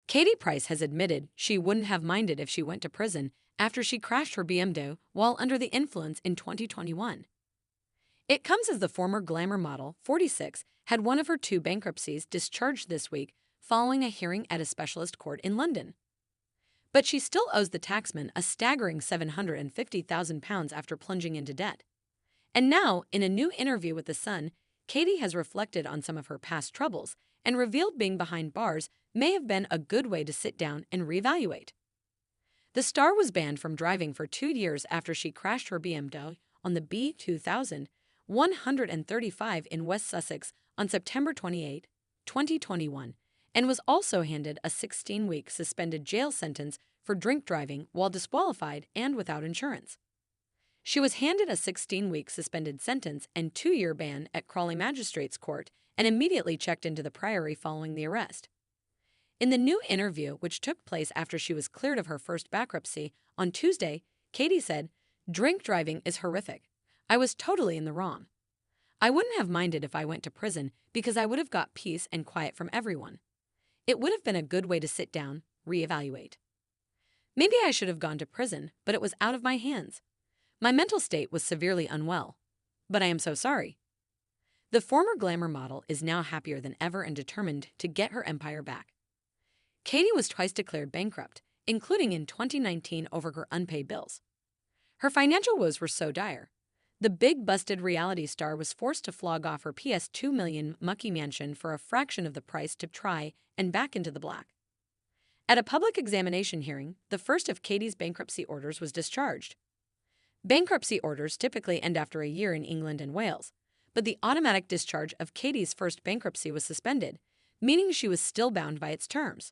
Katie Price has admitted she wouldn't have minded if she went to prison after she crashed her BMW while under the influence in 2021. It comes as the former glamour model, 46, had one of her two bankruptcies discharged this week following a hearing at a specialist court in London. But she still owes the taxman a staggering £750,000 after plunging into debt. And now, in a new interview with The Sun, Katie has reflected on some of her past troubles and revealed being behind bars may have been a good way to sit down and reevaluate. The star was banned from driving for 2 years after she crashed her BMW on the B2000 135 in West Sussex on September 28, 2021, and was also handed a 16-week suspended jail sentence for drink driving while disqualified and without insurance. She was handed a 16-week suspended sentence and 2-year ban at Crawley Magistrates Court and immediately checked into the Priory following the arrest. In the new interview, which took place after she was cleared of her first bankruptcy on Tuesday, Katie said, "Drink driving is horrific. I was totally in the wrong. I wouldn't have minded if I went to prison because I would have got peace and quiet from everyone. It would have been a good way to sit down, reevaluate. Maybe I should have gone to prison, but it was out of my hands. My mental state was severely unwell. But I am so sorry." The former glamour model is now happier than ever and determined to get her empire back. Katie was twice declared bankrupt, including in 2019 over her unpaid bills. Her financial woes were so dire. The big busted reality star was forced to flog off her PS2 million mucky mansion for a fraction of the price to try and back into the black. At a public examination hearing, the first of Katie's bankruptcy orders was discharged. Bankruptcy orders typically end after a year in England and Wales, but the automatic discharge of Katie's first bankruptcy was suspended, meaning she was still bound by its terms.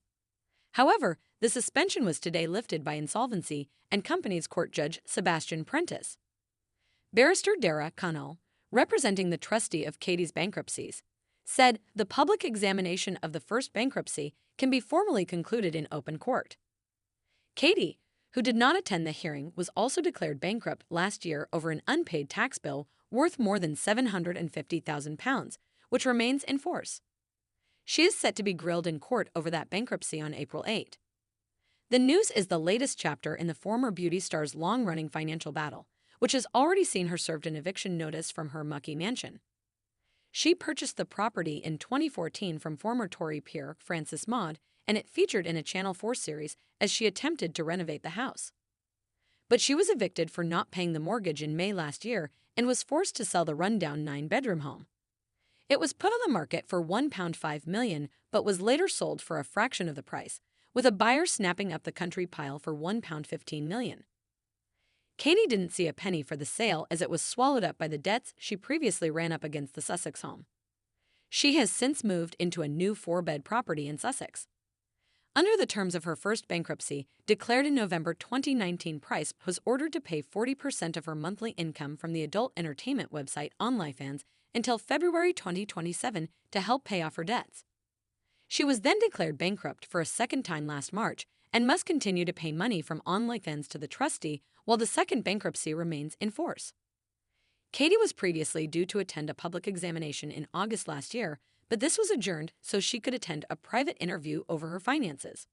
However, the suspension was today lifted by Insolvency and Companies Court Judge Sebastian Prentice. Barrister Dara Connell, representing the trustee of Katie's bankruptcies, said the public examination of the first bankruptcy can be formally concluded in open court. Katie, who did not attend the hearing, was also declared bankrupt last year over an unpaid tax bill worth more than £750,000, which remains in force. She is set to be grilled in court over that bankruptcy on April 8. The news is the latest chapter in the former beauty star's long-running financial battle, which has already seen her served an eviction notice from her mucky mansion. She purchased the property in 2014 from former Tory peer Francis Maude, and it featured in a Channel 4 series as she attempted to renovate the house. But she was evicted for not paying the mortgage in May last year and was forced to sell the rundown 9-bedroom home. It was put on the market for £1.5 million, but was later sold for a fraction of the price, with a buyer snapping up the country pile for £1.15 million. Katie didn't see a penny for the sale as it was swallowed up by the debts she previously ran up against the Sussex home. She has since moved into a new 4-bed property in Sussex. Under the terms of her first bankruptcy, declared in November 2019, Price was ordered to pay 40% of her monthly income from the adult entertainment website OnlyFans until February 2027 to help pay off her debts. She was then declared bankrupt for a second time last March and must continue to pay money from OnlyFans to the trustee while the second bankruptcy remains in force. Katie was previously due to attend a public examination in August last year, but this was adjourned so she could attend a private interview over her finances.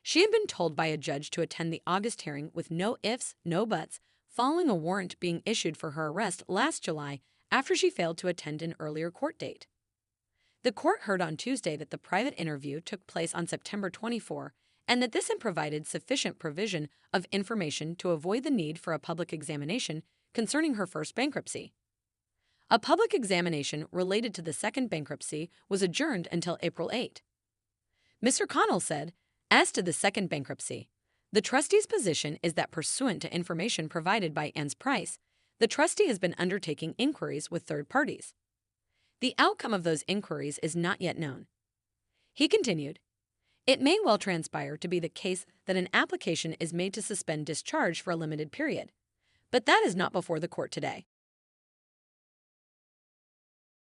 She had been told by a judge to attend the August hearing with no ifs, no buts, following a warrant being issued for her arrest last July after she failed to attend an earlier court date. The court heard on Tuesday that the private interview took place on September 24 and that this had provided sufficient provision of information to avoid the need for a public examination concerning her first bankruptcy. A public examination related to the second bankruptcy was adjourned until April 8. Mr. Connell said, as to the second bankruptcy, the trustee's position is that pursuant to information provided by Anne's Price, the trustee has been undertaking inquiries with third parties. The outcome of those inquiries is not yet known. He continued, it may well transpire to be the case that an application is made to suspend discharge for a limited period, but that is not before the court today.